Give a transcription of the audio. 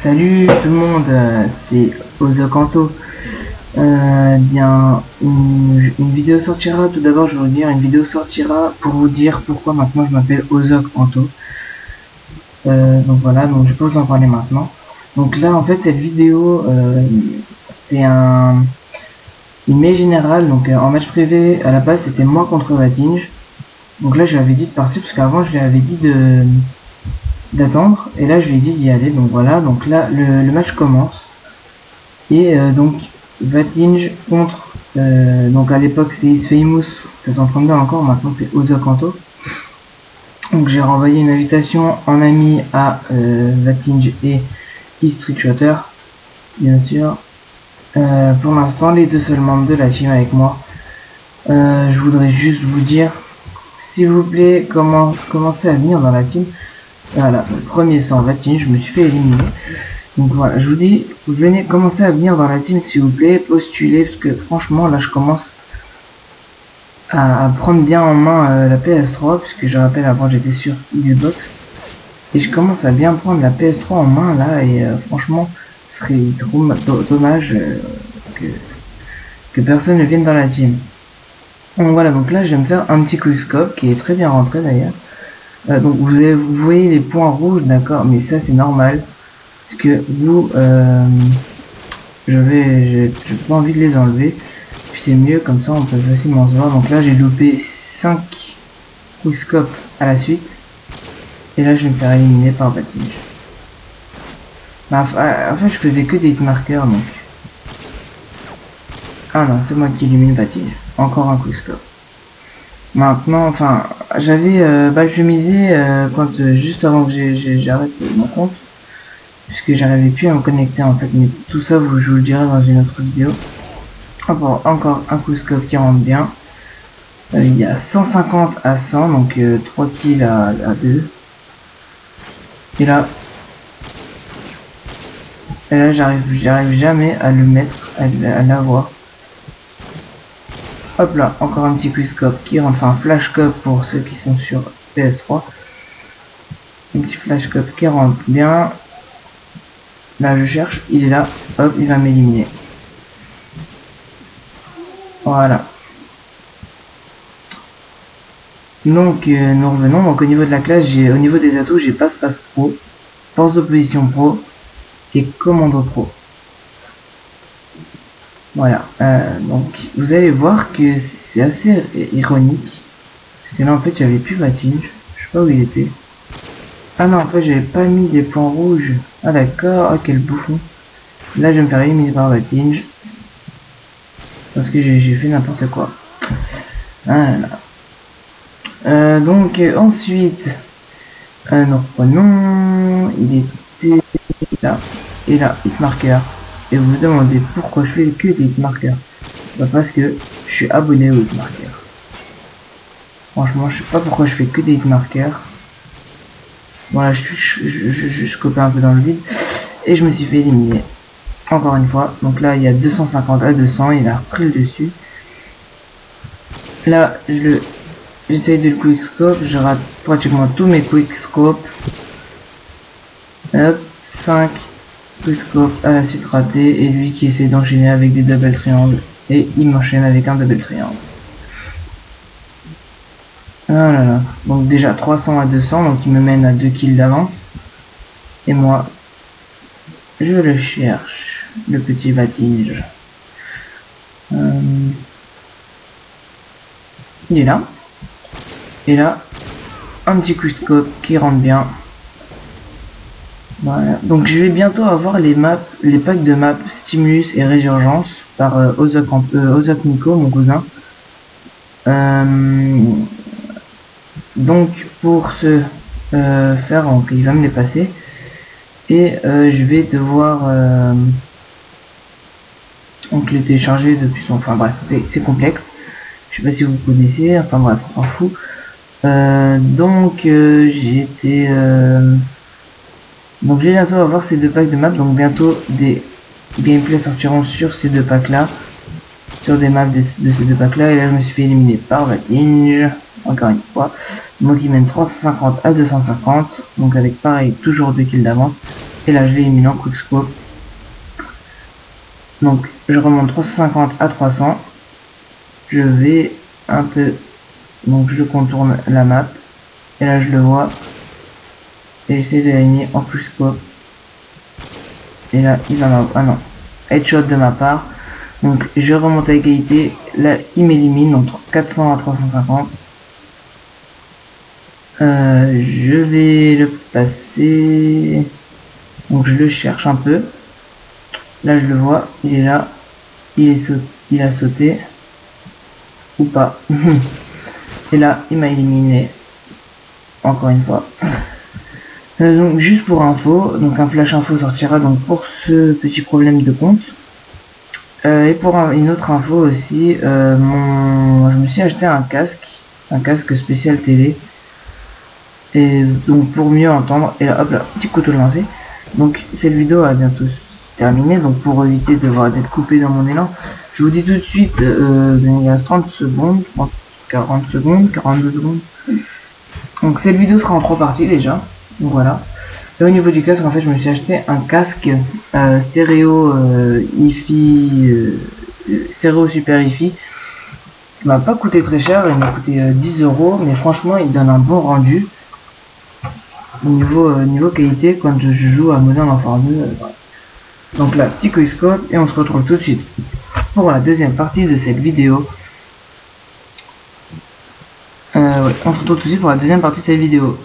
Salut tout le monde, c'est Ozokanto. Bien, une vidéo sortira. Tout d'abord, je vais vous dire, une vidéo sortira pour vous dire pourquoi maintenant je m'appelle Ozokanto. Donc voilà, donc je peux vous en parler maintenant. Donc là, en fait, cette vidéo, c'est une mêlée générale. Donc en match privé, à la base, c'était moi contre Vatinj. Donc là, je lui avais dit de partir parce qu'avant, je lui avais dit d'attendre, et là je lui ai dit d'y aller. Donc voilà, donc là le match commence, et donc Vatinj contre donc à l'époque c'était Isfamous 732 encore, maintenant c'est Ozokanto. Donc j'ai renvoyé une invitation en ami à Vatinj et Trickshooter, bien sûr. Pour l'instant, les deux seuls membres de la team avec moi. Je voudrais juste vous dire, s'il vous plaît, commencez à venir dans la team. Voilà, le premier c'est en Vatinj, je me suis fait éliminer. Donc voilà, je vous dis, vous venez commencer à venir dans la team s'il vous plaît, postuler, parce que franchement là je commence à prendre bien en main la PS3, puisque je rappelle avant j'étais sur Xbox, et je commence à bien prendre la PS3 en main là, et franchement ce serait trop dommage que personne ne vienne dans la team. Donc voilà, donc là je vais me faire un petit quickscope qui est très bien rentré d'ailleurs. Donc vous voyez les points rouges, d'accord, mais ça c'est normal parce que vous j'ai pas envie de les enlever, puis c'est mieux comme ça on peut facilement se voir. Donc là j'ai loupé 5 quickscopes à la suite, et là je vais me faire éliminer par Vatinj. En fait je faisais que des hitmarkers, donc ah non, c'est moi qui élimine Vatinj. Encore un quickscope. Maintenant, enfin, j'avais balchumisé quand juste avant que j'arrête mon compte, puisque j'arrivais plus à me connecter en fait, mais tout ça je vous le dirai dans une autre vidéo. Encore un quickscope qui rentre bien. Il y a 150 à 100, donc 3 kills à 2. Et là j'arrive jamais à le mettre, à l'avoir. Hop là, encore un petit quickscope qui rentre, enfin flashcope pour ceux qui sont sur PS3. Un petit flashcope qui rentre bien. Là je cherche, il est là, hop, il va m'éliminer. Voilà. Donc nous revenons, donc au niveau de la classe, au niveau des atouts, j'ai passe pro, force d'opposition pro et commando pro. Voilà, donc vous allez voir que c'est assez ironique, parce que là en fait j'avais plus Vatinj, je sais pas où il était. Ah non, en fait j'avais pas mis des points rouges. Ah d'accord, oh, quel bouffon. Là je vais me faire éliminer par Vatinj, parce que j'ai fait n'importe quoi. Voilà. Donc ensuite, nous reprenons, il était là, et là, hitmarker. Et vous vous demandez pourquoi je fais que des hitmarkers. Bah parce que je suis abonné aux hitmarkers. Franchement, je sais pas pourquoi je fais que des hitmarkers. Voilà, je copais un peu dans le vide. Et je me suis fait éliminer. Encore une fois. Donc là, il y a 250 à 200. Il a repris le dessus. Là, j'essaye de le quickscope. Je rate pratiquement tous mes quickscopes. Hop, 5. Quickscope à la suite raté, et lui qui essaie d'enchaîner avec des double triangles, et il m'enchaîne avec un double triangle. Ah là là. Donc déjà 300 à 200, donc il me mène à 2 kills d'avance, et moi je le cherche, le petit Vatinj. Il est là, et là un petit quickscope qui rentre bien. Voilà, donc je vais bientôt avoir les packs de maps Stimulus et Résurgence par Ozok mon cousin. Donc pour ce faire, donc, il va me les passer, et je vais devoir donc les télécharger depuis son, enfin bref, c'est complexe, je sais pas si vous connaissez, enfin bref, on s'en fout. Donc j'étais donc je vais bientôt avoir ces deux packs de maps, donc bientôt des gameplays sortiront sur ces deux packs là, sur des maps de ces deux packs là. Et là je me suis fait éliminer par Vatinj, encore une fois. Donc il mène 350 à 250, donc avec pareil toujours 2 kills d'avance. Et là je l'élimine en quickscope. Donc je remonte 350 à 300. Je vais un peu, donc je contourne la map. Et là je le vois. Et j'essaie de l'éliminer en quickscope. Et là il va m'avoir, ah non, headshot de ma part. Donc je remonte à égalité. Là il m'élimine, donc 400 à 350. Je vais le passer. Donc je le cherche un peu. Là je le vois, il est là. Il a sauté. Ou pas. Et là il m'a éliminé. Encore une fois. Donc juste pour info, donc un flash info sortira donc pour ce petit problème de compte. Et pour une autre info aussi, je me suis acheté un casque spécial télé. Et donc pour mieux entendre, et là, hop là, petit couteau de lancer. Donc cette vidéo a bientôt terminé, donc pour éviter d'être coupé dans mon élan, je vous dis tout de suite, il y a 30 secondes, 40 secondes, 42 secondes. Donc cette vidéo sera en 3 parties déjà, donc voilà. Et au niveau du casque, en fait, je me suis acheté un casque stéréo stéréo super hi-fi. Il m'a pas coûté très cher, il m'a coûté 10 €, mais franchement il donne un bon rendu. Au niveau qualité quand je joue à Modern Warfare 2. Voilà. Donc là, petit quickscope et on se retrouve tout de suite pour la deuxième partie de cette vidéo. Ouais, on se retrouve tout de suite pour la deuxième partie de cette vidéo.